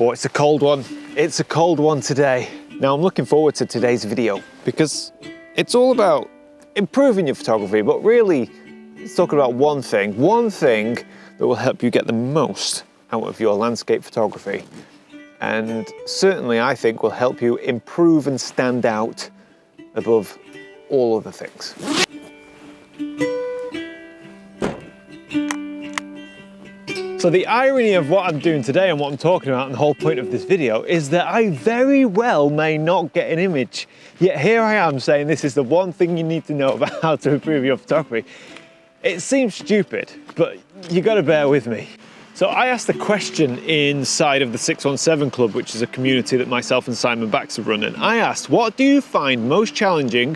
Oh, it's a cold one. It's a cold one today. Now I'm looking forward to today's video because it's all about improving your photography, but really it's talking about one thing that will help you get the most out of your landscape photography. And certainly I think will help you improve and stand out above all other things. So the irony of what I'm doing today and what I'm talking about and the whole point of this video is that I very well may not get an image. Yet here I am saying this is the one thing you need to know about how to improve your photography. It seems stupid, but you gotta bear with me. So I asked a question inside of the 617 Club, which is a community that myself and Simon Baxter run, and I asked, what do you find most challenging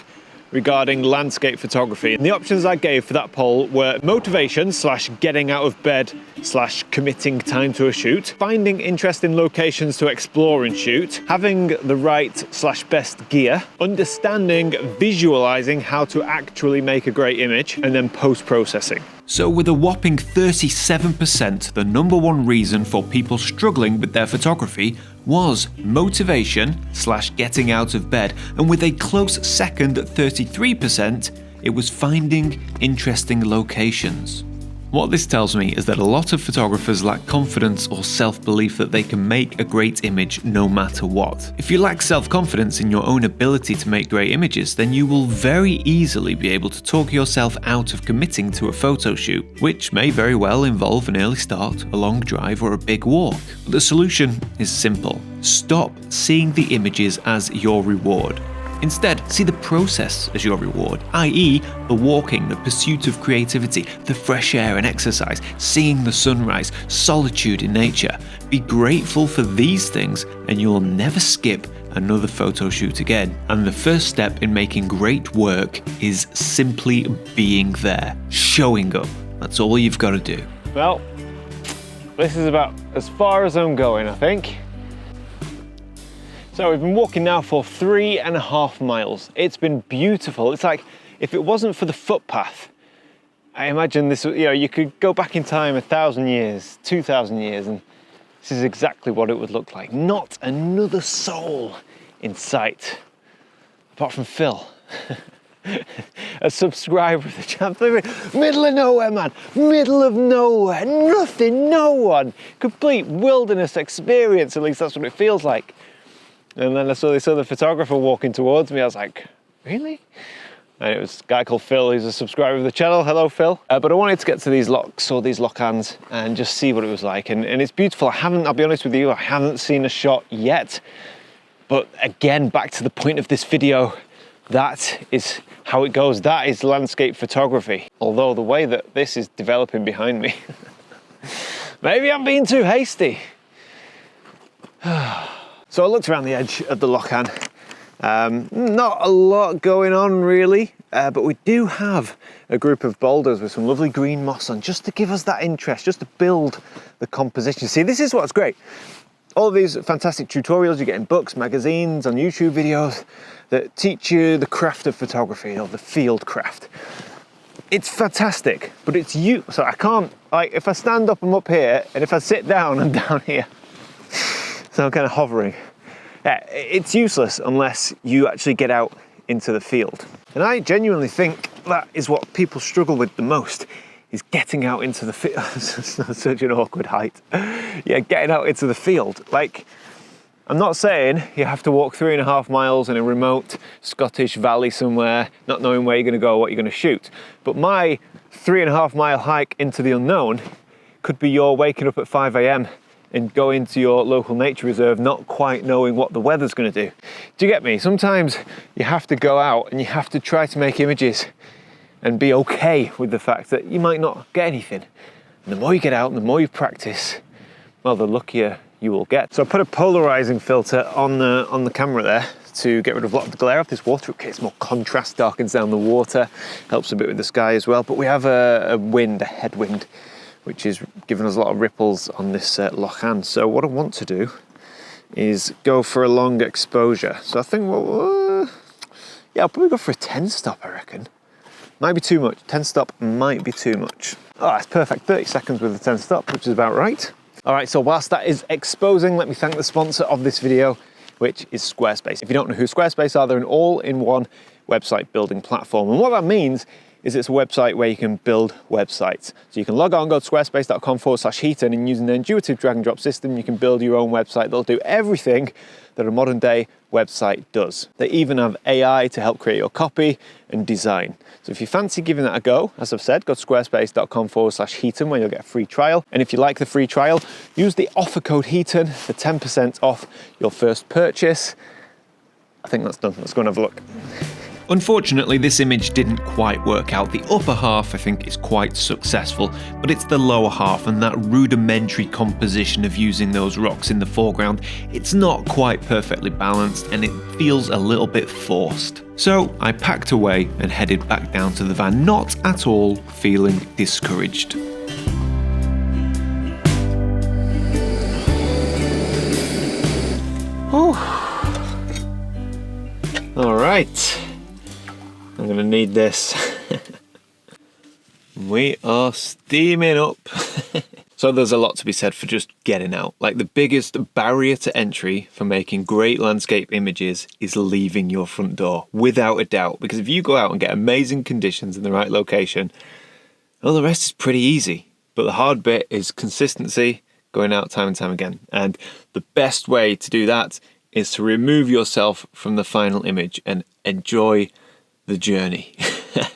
regarding landscape photography? And the options I gave for that poll were motivation / getting out of bed / committing time to a shoot, finding interesting locations to explore and shoot, having the right / best gear, understanding, visualizing how to actually make a great image, and then post-processing. So with a whopping 37%, the number one reason for people struggling with their photography was motivation / getting out of bed, and with a close second at 33%, it was finding interesting locations. What this tells me is that a lot of photographers lack confidence or self-belief that they can make a great image no matter what. If you lack self-confidence in your own ability to make great images, then you will very easily be able to talk yourself out of committing to a photo shoot, which may very well involve an early start, a long drive, or a big walk. But the solution is simple. Stop seeing the images as your reward. Instead, see the process as your reward, i.e. the walking, the pursuit of creativity, the fresh air and exercise, seeing the sunrise, solitude in nature. Be grateful for these things and you'll never skip another photo shoot again. And the first step in making great work is simply being there, showing up. That's all you've got to do. Well, this is about as far as I'm going, I think. So we've been walking now for 3.5 miles. It's been beautiful. It's like, if it wasn't for the footpath, I imagine this, you could go back in time 1,000 years, 2,000 years, and this is exactly what it would look like. Not another soul in sight, apart from Phil, a subscriber of the channel. Middle of nowhere, man, middle of nowhere, nothing, no one. Complete wilderness experience, at least that's what it feels like. And then I saw this other photographer walking towards me. I was like, really? And it was a guy called Phil, who's a subscriber of the channel. Hello, Phil. But I wanted to get to these locks or these lockhands and just see what it was like. And it's beautiful. I'll be honest with you, I haven't seen a shot yet. But again, back to the point of this video, that is how it goes. That is landscape photography. Although the way that this is developing behind me, maybe I'm being too hasty. So I looked around the edge of the lockhand. Not a lot going on really, but we do have a group of boulders with some lovely green moss on, just to give us that interest, just to build the composition. See, this is what's great. All of these fantastic tutorials you get in books, magazines, on YouTube videos that teach you the craft of photography, or the field craft. It's fantastic, but it's you. So I can't, like, if I stand up, I'm up here, and if I sit down, I'm down here. So I'm kind of hovering. It's useless unless you actually get out into the field. And I genuinely think that is what people struggle with the most, is getting out into the field. Such an awkward height. Yeah, getting out into the field. Like, I'm not saying you have to walk 3.5 miles in a remote Scottish valley somewhere, not knowing where you're going to go or what you're going to shoot. But my 3.5 mile hike into the unknown could be your waking up at 5 a.m. and going to your local nature reserve not quite knowing what the weather's going to do. Do you get me? Sometimes you have to go out and you have to try to make images and be okay with the fact that you might not get anything. And the more you get out and the more you practice, well, the luckier you will get. So I put a polarizing filter on the camera there to get rid of a lot of the glare off this water. It creates more contrast, darkens down the water, helps a bit with the sky as well. But we have a headwind, which is giving us a lot of ripples on this lochan. So what I want to do is go for a long exposure. So I think, yeah, I'll probably go for a 10 stop, I reckon. Might be too much. 10 stop might be too much. Oh, that's perfect. 30 seconds with a 10 stop, which is about right. All right, so whilst that is exposing, let me thank the sponsor of this video, which is Squarespace. If you don't know who Squarespace are, they're an all-in-one website building platform. And what that means is it's a website where you can build websites. So you can log on, go to squarespace.com/Heaton, and using the intuitive drag and drop system, you can build your own website that'll do everything that a modern day website does. They even have AI to help create your copy and design. So if you fancy giving that a go, as I've said, go to squarespace.com/Heaton where you'll get a free trial. And if you like the free trial, use the offer code Heaton for 10% off your first purchase. I think that's done. Let's go and have a look. Unfortunately, this image didn't quite work out. The upper half, I think, is quite successful, but it's the lower half and that rudimentary composition of using those rocks in the foreground. It's not quite perfectly balanced and it feels a little bit forced. So I packed away and headed back down to the van, not at all feeling discouraged. All right. I'm gonna need this. We are steaming up. So there's a lot to be said for just getting out. Like, the biggest barrier to entry for making great landscape images is leaving your front door, without a doubt. Because if you go out and get amazing conditions in the right location, well, the rest is pretty easy. But the hard bit is consistency, going out time and time again. And the best way to do that is to remove yourself from the final image and enjoy the journey.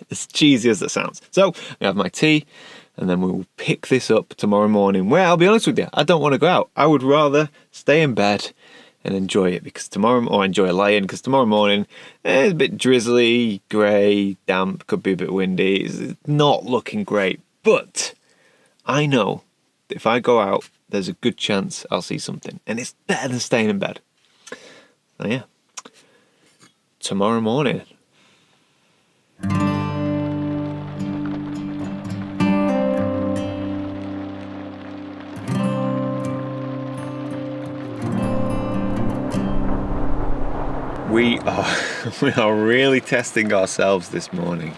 As cheesy as that sounds. So I have my tea, and then we will pick this up tomorrow morning, where I'll be honest with you, I don't want to go out. I would rather stay in bed and enjoy it, because enjoy lying, because tomorrow morning it's a bit drizzly, grey, damp, could be a bit windy. It's not looking great, but I know that if I go out, there's a good chance I'll see something, and it's better than staying in bed. So yeah, tomorrow morning. We are really testing ourselves this morning.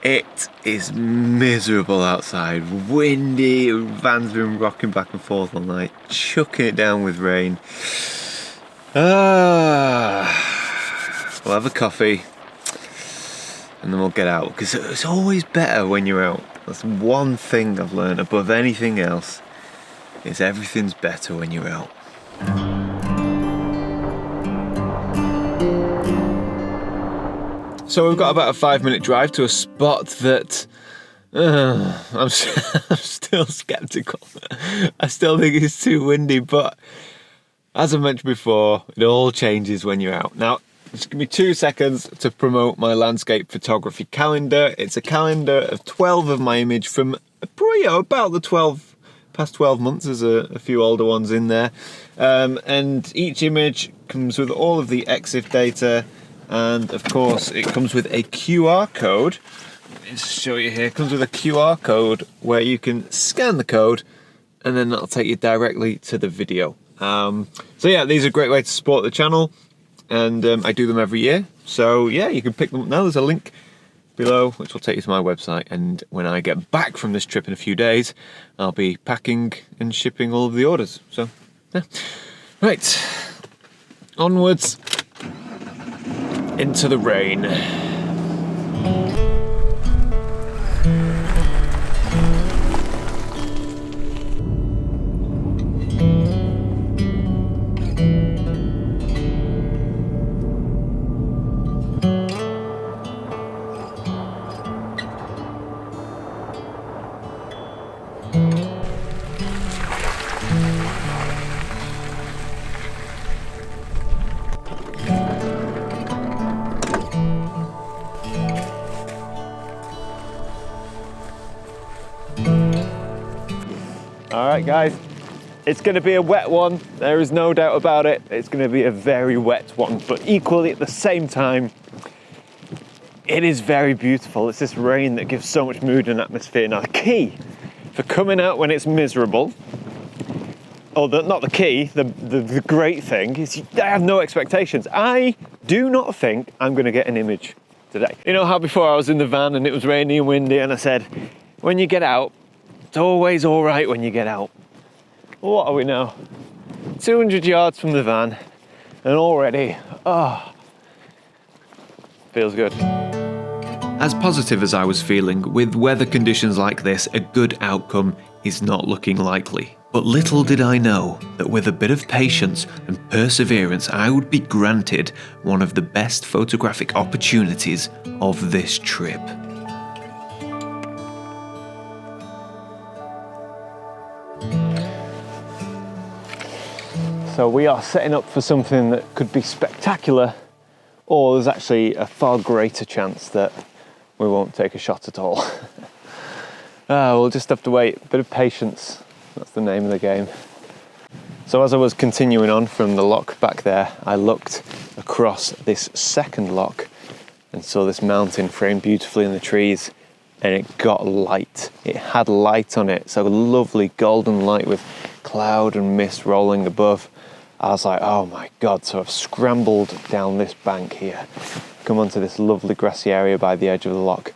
It is miserable outside, windy, van's been rocking back and forth all night, chucking it down with rain. We'll have a coffee and then we'll get out, because it's always better when you're out. That's one thing I've learned above anything else, is everything's better when you're out. So we've got about a 5-minute drive to a spot that I'm still skeptical. I still think it's too windy, but as I mentioned before, it all changes when you're out. Now, just give me 2 seconds to promote my landscape photography calendar. It's a calendar of 12 of my image from probably about the past 12 months. There's a few older ones in there. And each image comes with all of the EXIF data. And of course, it comes with a QR code. Let me just show you here. It comes with a QR code where you can scan the code, and then that'll take you directly to the video. So yeah, these are a great way to support the channel, and I do them every year. So yeah, you can pick them up now. There's a link below which will take you to my website, and when I get back from this trip in a few days, I'll be packing and shipping all of the orders. So yeah, right, onwards into the rain. All right, guys, it's going to be a wet one. There is no doubt about it. It's going to be a very wet one, but equally at the same time, it is very beautiful. It's this rain that gives so much mood and atmosphere. Now, the key for coming out when it's miserable, or not the key, the great thing is I have no expectations. I do not think I'm going to get an image today. You know how before I was in the van and it was rainy and windy, and I said, when you get out, it's always all right when you get out. What are we now? 200 yards from the van, and already, feels good. As positive as I was feeling, with weather conditions like this, a good outcome is not looking likely. But little did I know that with a bit of patience and perseverance, I would be granted one of the best photographic opportunities of this trip. So we are setting up for something that could be spectacular, or there's actually a far greater chance that we won't take a shot at all. We'll just have to wait. A bit of patience, that's the name of the game. So as I was continuing on from the lock back there, I looked across this second lock and saw this mountain framed beautifully in the trees, and it got light. It had light on it, so lovely golden light with cloud and mist rolling above. I was like, oh my God. So I've scrambled down this bank here, come onto this lovely grassy area by the edge of the lock.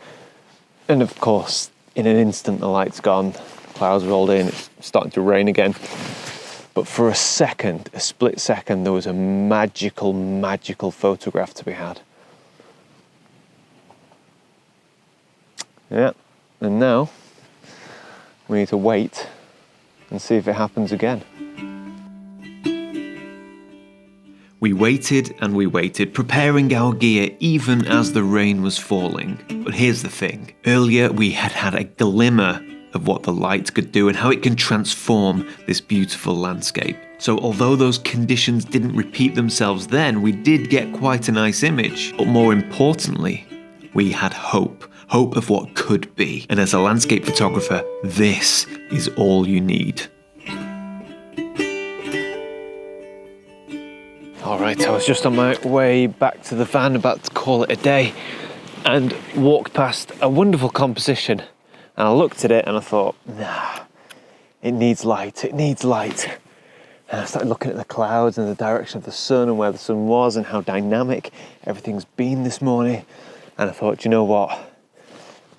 And of course, in an instant, the light's gone, clouds rolled in, it's starting to rain again. But for a second, a split second, there was a magical, magical photograph to be had. Yeah, and now we need to wait and see if it happens again. We waited and we waited, preparing our gear even as the rain was falling. But here's the thing. Earlier we had had a glimmer of what the light could do and how it can transform this beautiful landscape. So although those conditions didn't repeat themselves then, we did get quite a nice image. But more importantly, we had hope. Hope of what could be. And as a landscape photographer, this is all you need. All right, I was just on my way back to the van, about to call it a day, and walked past a wonderful composition. And I looked at it and I thought, nah, it needs light, it needs light. And I started looking at the clouds and the direction of the sun and where the sun was and how dynamic everything's been this morning. And I thought, you know what?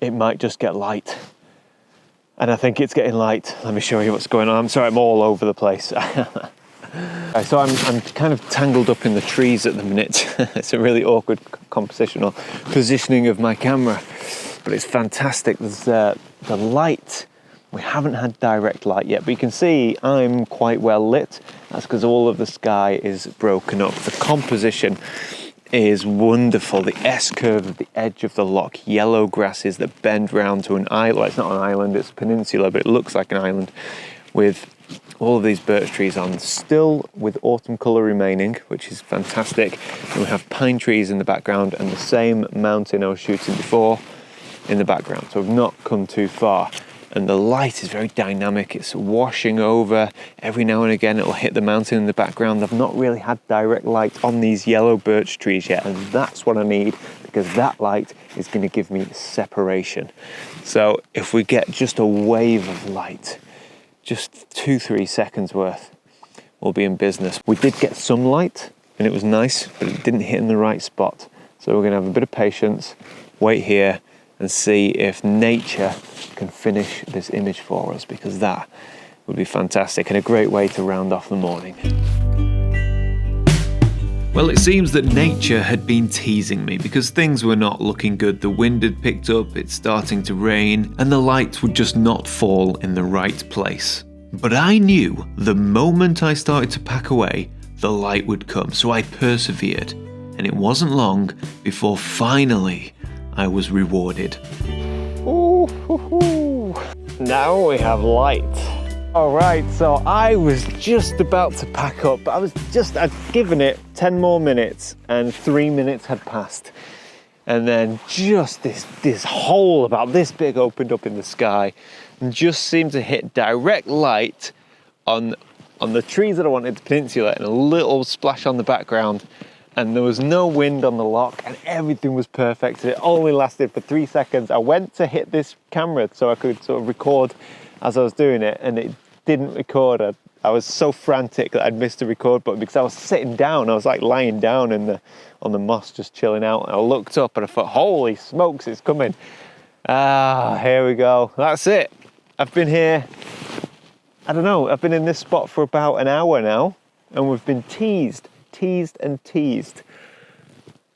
It might just get light. And I think it's getting light. Let me show you what's going on. I'm sorry, I'm all over the place. So I'm kind of tangled up in the trees at the minute. It's a really awkward compositional positioning of my camera, but it's fantastic. There's the light. We haven't had direct light yet, but you can see I'm quite well lit. That's because all of the sky is broken up. The composition is wonderful. The S-curve of the edge of the lock, yellow grasses that bend round to an island. Well, it's not an island, it's a peninsula, but it looks like an island with all of these birch trees on, still with autumn colour remaining, which is fantastic. And we have pine trees in the background and the same mountain I was shooting before in the background. So we've not come too far. And the light is very dynamic. It's washing over. Every now and again it'll hit the mountain in the background. I've not really had direct light on these yellow birch trees yet, and that's what I need, because that light is going to give me separation. So if we get just a wave of light, just 2-3 seconds worth, we'll be in business. We did get some light and it was nice, but it didn't hit in the right spot. So we're going to have a bit of patience, wait here and see if nature can finish this image for us, because that would be fantastic and a great way to round off the morning. Well, it seems that nature had been teasing me because things were not looking good. The wind had picked up, it's starting to rain, and the light would just not fall in the right place. But I knew the moment I started to pack away, the light would come, so I persevered. And it wasn't long before finally I was rewarded. Ooh, now we have light. All right, so I was just about to pack up. I'd given it 10 more minutes and 3 minutes had passed. And then just this hole about this big opened up in the sky and just seemed to hit direct light on the trees that I wanted, the peninsula, and a little splash on the background. And there was no wind on the lock and everything was perfect. It only lasted for 3 seconds. I went to hit this camera so I could sort of record as I was doing it, and it didn't record. I was so frantic that I'd missed the record button because I was sitting down. I was like lying down on the moss, just chilling out. And I looked up and I thought, holy smokes, it's coming. Here we go. That's it. I've been here I don't know, I've been in this spot for about an hour now, and we've been teased. And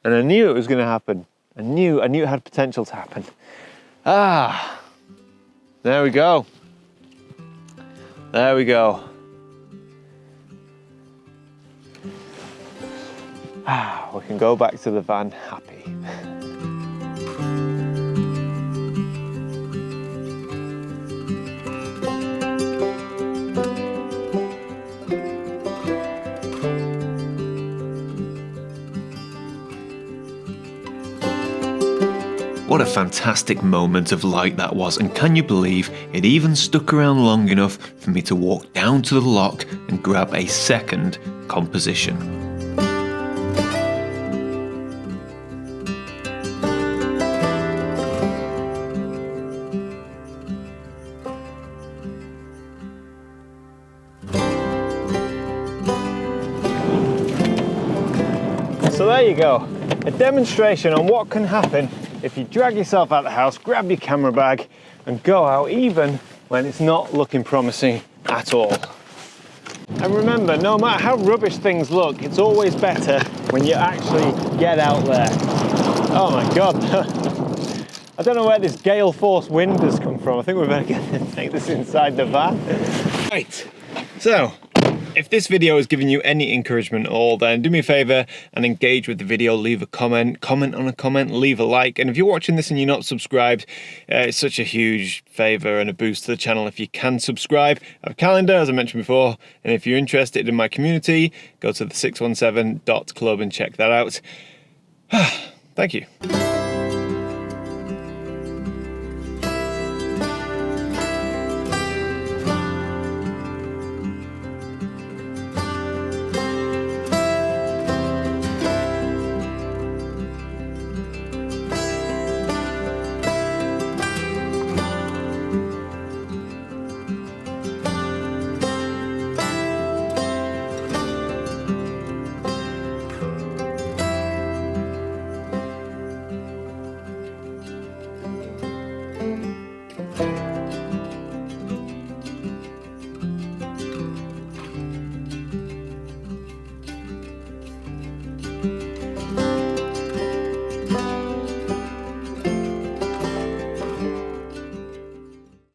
I knew it was going to happen. I knew it had potential to happen. Ah, there we go. There we go. Ah, we can go back to the van happy. What a fantastic moment of light that was, and can you believe it even stuck around long enough for me to walk down to the lock and grab a second composition. So there you go, a demonstration on what can happen if you drag yourself out of the house, grab your camera bag and go out even when it's not looking promising at all. And remember, no matter how rubbish things look, it's always better when you actually get out there. Oh my God. I don't know where this gale force wind has come from. I think we better take this inside the van. Right, so if this video has given you any encouragement at all, then do me a favour and engage with the video. Leave a comment on a comment, leave a like. And if you're watching this and you're not subscribed, it's such a huge favour and a boost to the channel if you can subscribe. I have a calendar, as I mentioned before, and if you're interested in my community, go to the 617.club and check that out. Thank you.